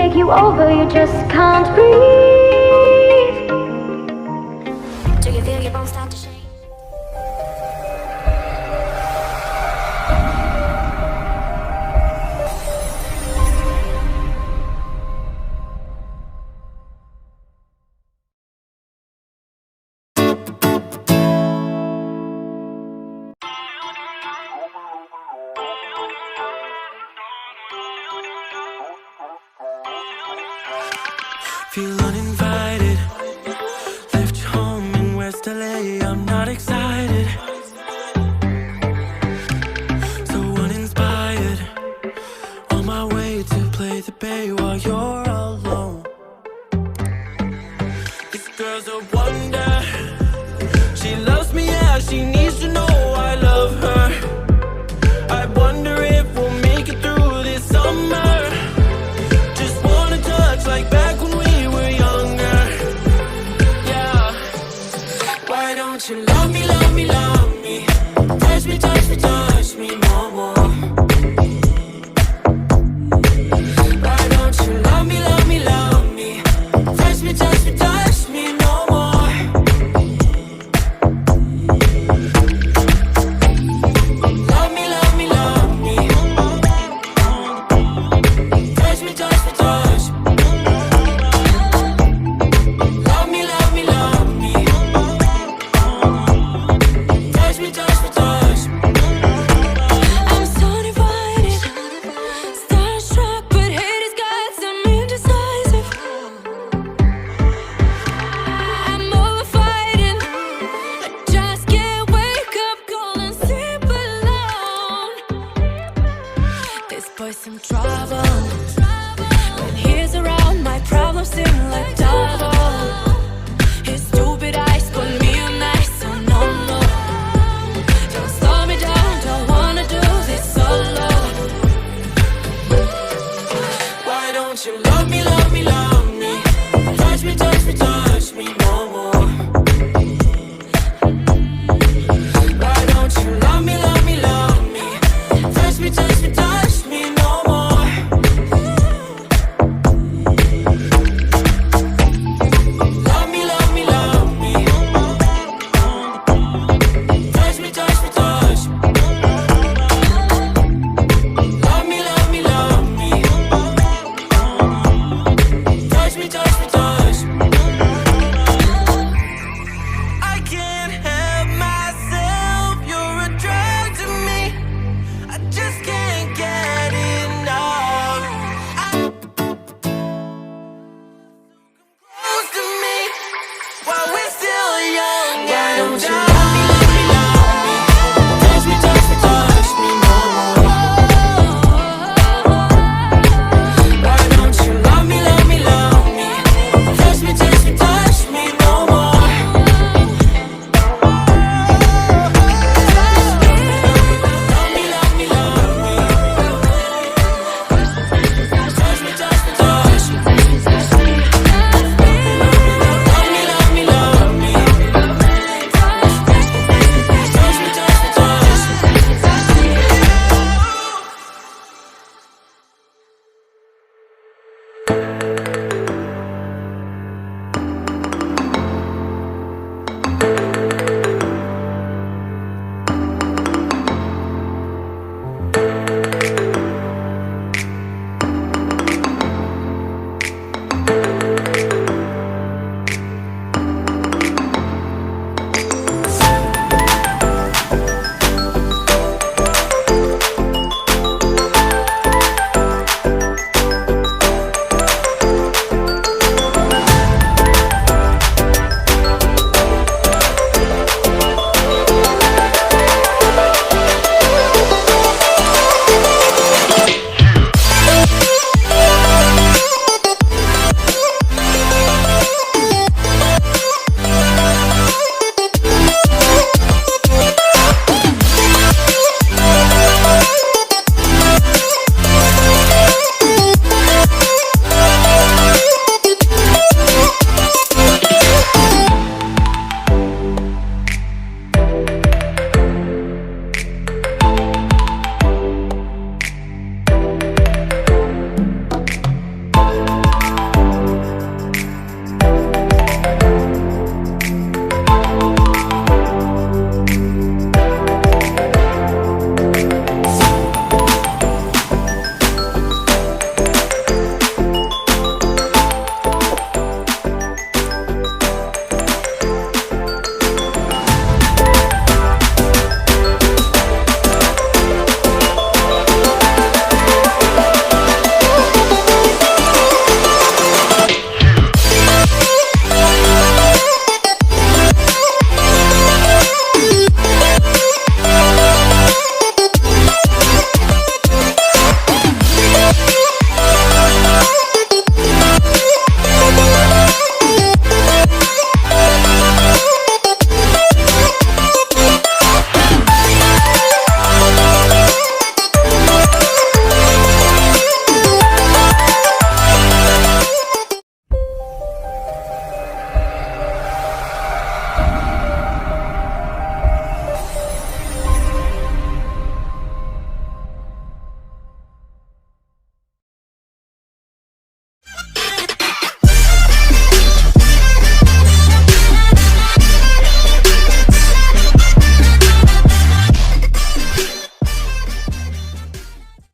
take you over, you just can't breathe. Do you feel your bones start to shake? Feel uninvited. Left you home in West LA. I'm not excited. So uninspired. On my way to play the bay while you're alone. This girl's a wonder. She loves me, yeah, she needs to know I love her. I wonder if we'll make it through this summer. Just wanna touch like back when we were younger. Yeah. Why don't you love me, love me, love me? Touch me, touch me, touch me no more. Why don't you love me, love me, love me? Touch me, touch me, touch me no more. Love me, love me, love me. Touch me, touch me, touch me. Love me, love me, love me. Touch me, touch me, touch me. I'm so divided, starstruck, but hate has got some indecisive. I'm over fighting, I just can't wake up cold and sleep alone. This boy's some trouble. When he's around, my problems seem like double. His stupid eyes put me on ice, so no, no. Don't slow me down, don't wanna do this solo. Why don't you love me, love me, love me? Touch me, touch me, touch me.